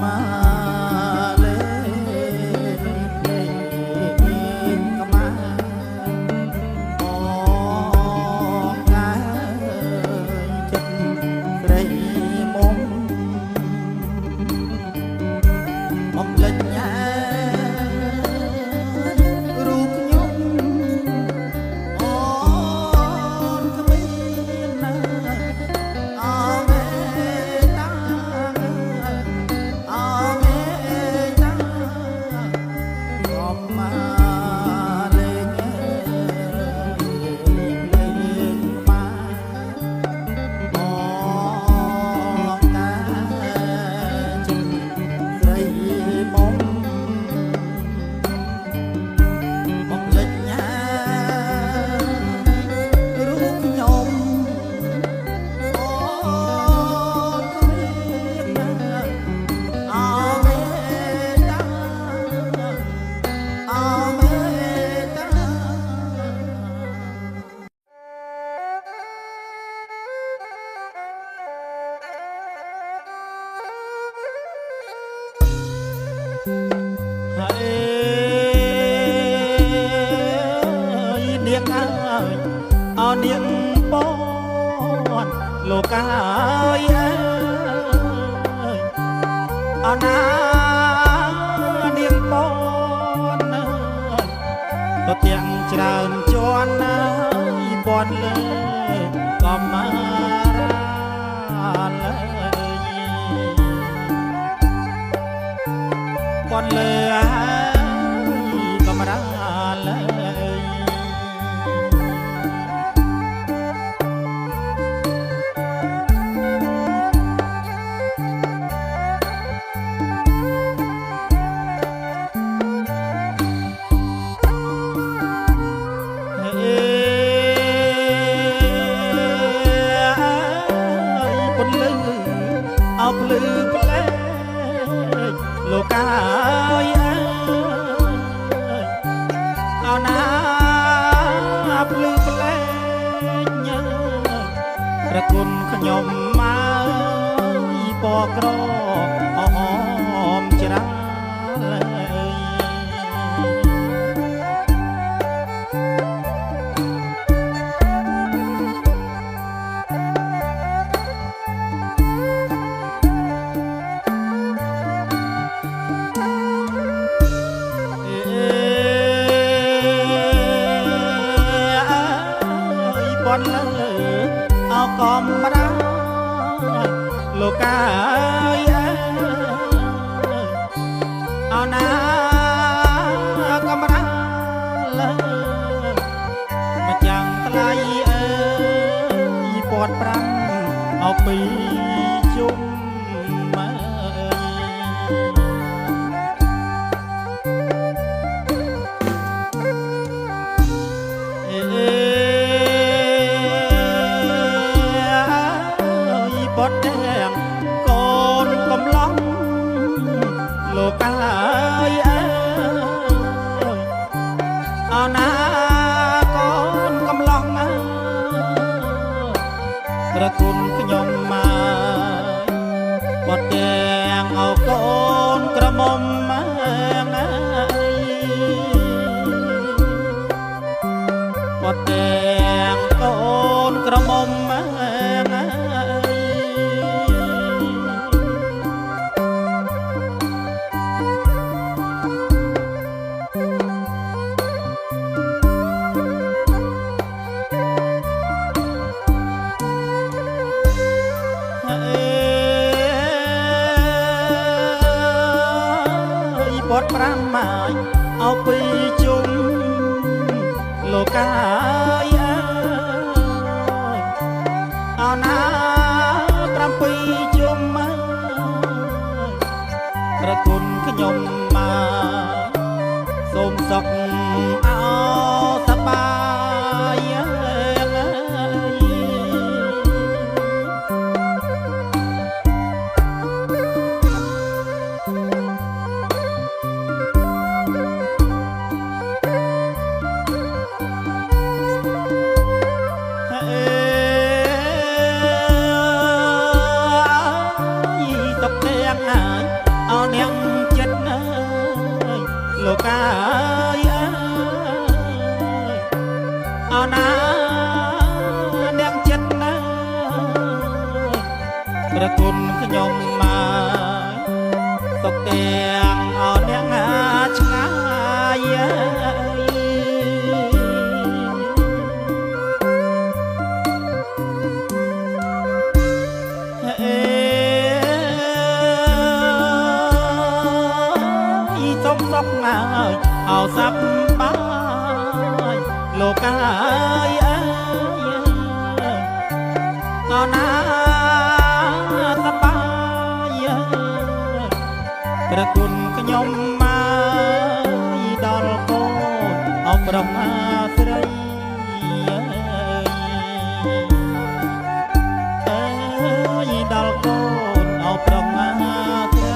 มาเลย នាងពនលោកកាយអណានាងពនទៅទាំងច្រើនជាន់ណាយពនលើកំមារាលើពនលើកំរាលើเอาปลือแปลกโลกายเอาน้ำปลือแปลกเนื้อประคุณขยมมาปอกรอหอมจราเลยบอลเลยเอากอมมาได้โลกายเอาน้ำก็มาได้เลยมาจังตะไลปวดปรังเอาปีจุ่มมาปอดแดงกอนกำลังโลกายเอาหน้ากอนกำลังกระคุณขยมมาปอดแดงเอากอนกระมมมาปอดแดงกอนกระมมมาปอดปรำหมายเอาไปจุ่มโลกายเอาน้ำปรำไปจุ่มกระคุณขยมมาสมศกเอาสบายเอาเนียงเจ็ดโลกายเอาน้ำเนียงเจ็ดกระคุณขยมมาตกเตียงเอาเนียงชงายสกงายเอาสับปายโลกายเอาน้ำสบายกระคุณขยมมาดอลโกเอาปรมาสไรดอลโกเอาปรมาสไร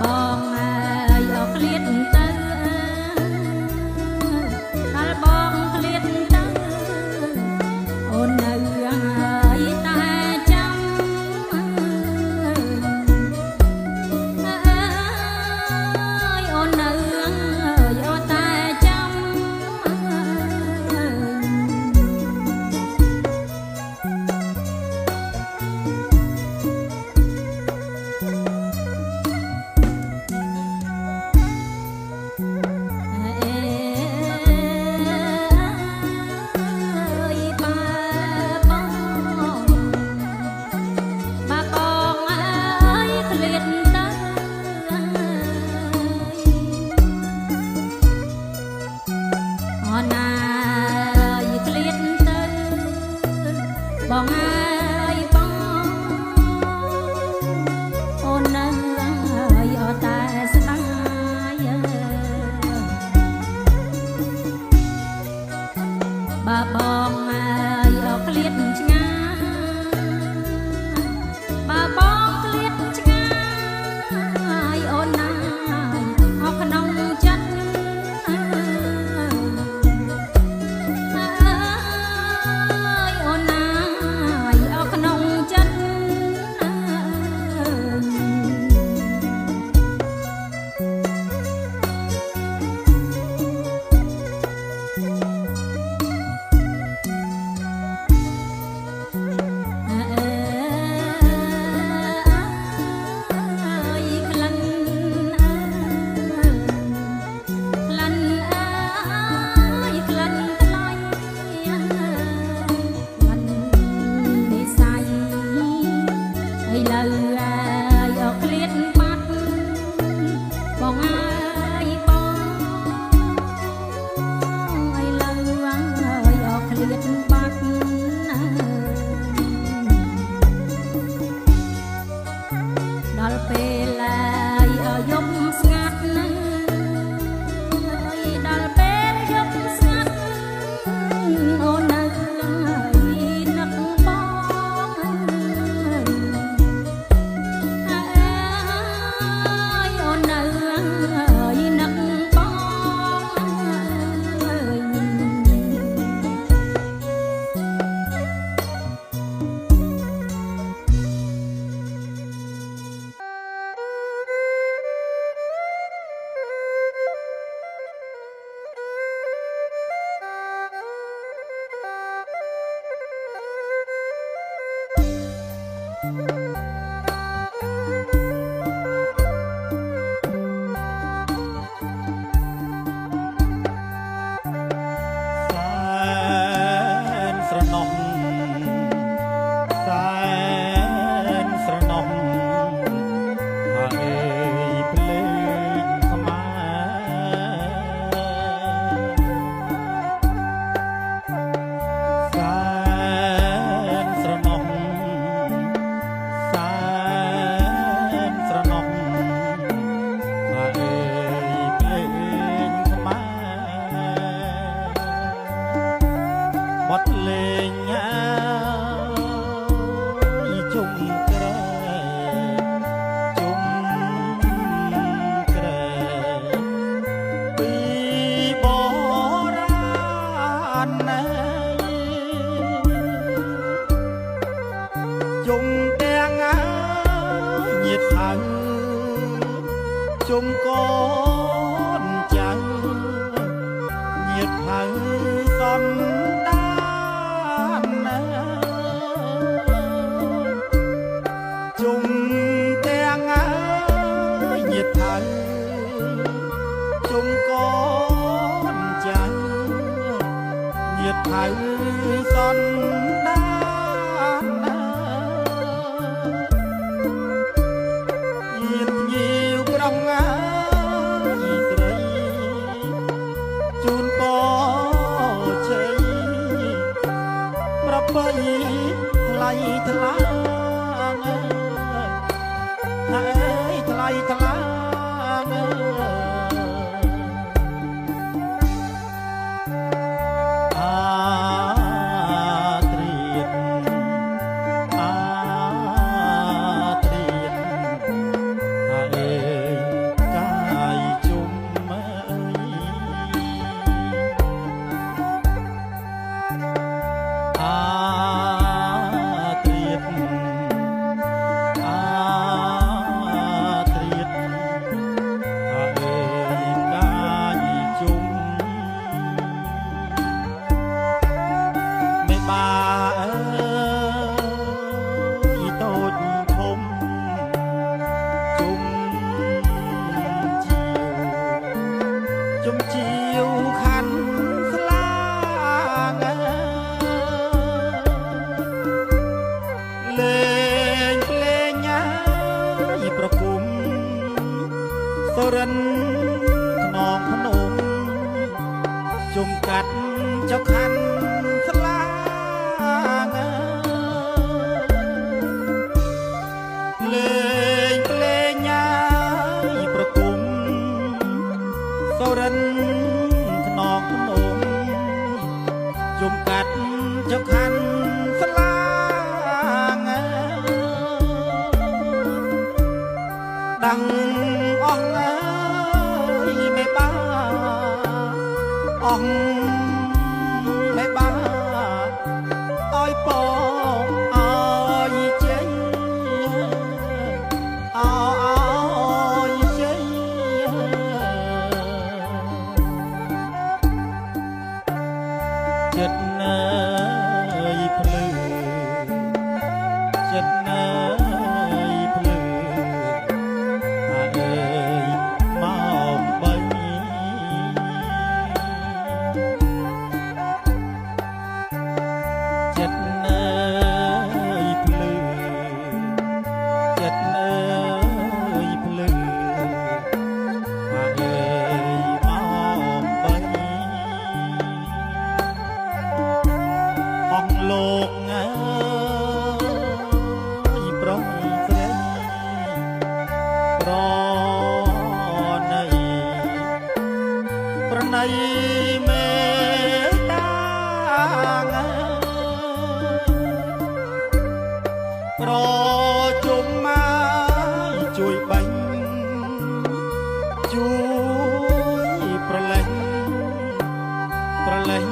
បងអើយអស់ឃ្លាតទៅដល់បងឃ្លាតទៅអូននៅហើយតែចាំអើយអូននៅហើយអូនតែចាំបងអើយបងអូននៅហើយអត់តែស្ដាយបើបងអើយអត់ឃ្លាតឆ្ងាយបើបងឃ្លាតឆ្ងាយអូនណាយអស់ក្នុងចិត្តដល់ពេលហើយយប់ស្ងាត់ណាស់ដល់ពេលយប់ស្ងាត់អូននៅហើយនឹកបងអើយអូននៅហើយនឹកបងបត់លេងញ៉ាយជុំក្រែជុំក្រែពីបរាណណាជុំទាំងញាតថៅជុំកូនចៅញាតថៅសន្តាជុំទាំងញាតថៅជុំកូនចៅញាតថៅសន្តាញាតញៀវក្រុងស្រីជូនពរជ័យប្រពៃថ្លៃថ្លាហើយថ្លៃថ្លា សូរិនខ្នងភ្នំជុំកាត់ចុកខាន់ស្លាងលេងភ្លេងញ៉ាយប្រគុំសូរិនខ្នងភ្នំជុំកាត់ចុកខាន់ស្លាងដាំងអស់មេបាអស់មេបាអើយពងអើយចេញអើយចេញចិត្តណើយភ្លឺចិត្តណើយភ្លឺលោកអើយប្រុសស្រីប្រណីប្រណីមេតាប្រជុំមកជួយបាញ់ជួយប្រឡែងប្រឡែង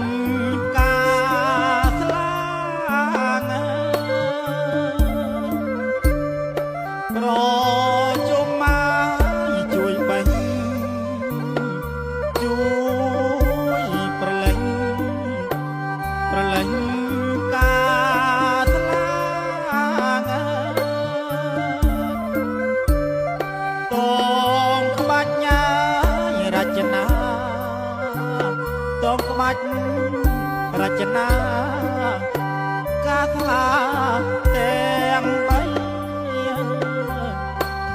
ប្រជុំមកជួយបាញ់ជួយប្រឡែងប្រឡែងការស្លាងតងក្បាច់ញ៉ាយរចនាតងក្បាច់រចនាការស្លាទាំងបី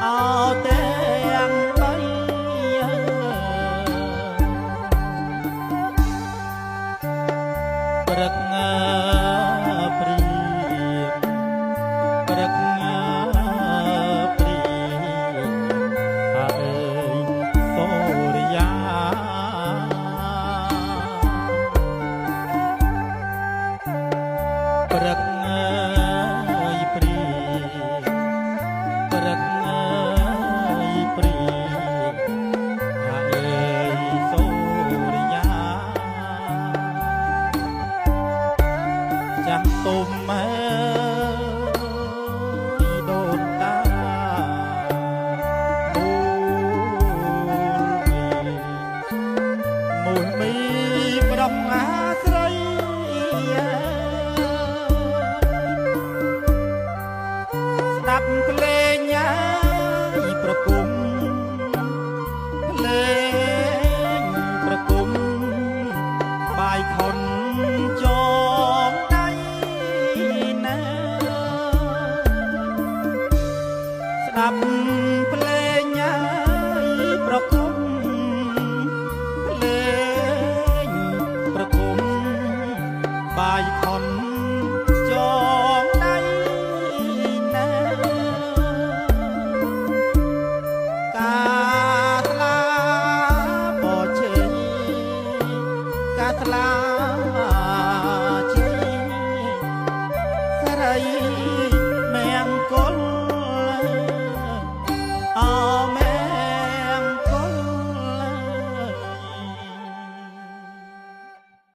អោទាំងបីព្រឹកព្រៀងព្រឹកព្រៀងអើយសូរិយាព្រឹកព្រៀងព្រឹកព្រៀងអើយសូរិយាចាំទុំអើយដូនតាមូលមីប្រំអាស្រីស្ដាប់ភ្លេងញ៉ាយប្រគុំភ្លេងប្រគុំបាយខុនចងដៃណាស្ដាប់ភ្លេងញ៉ាយប្រគុំភ្លេងប្រគុំបាយខុនចងដៃណាការស្លាបោជ័យការស្លា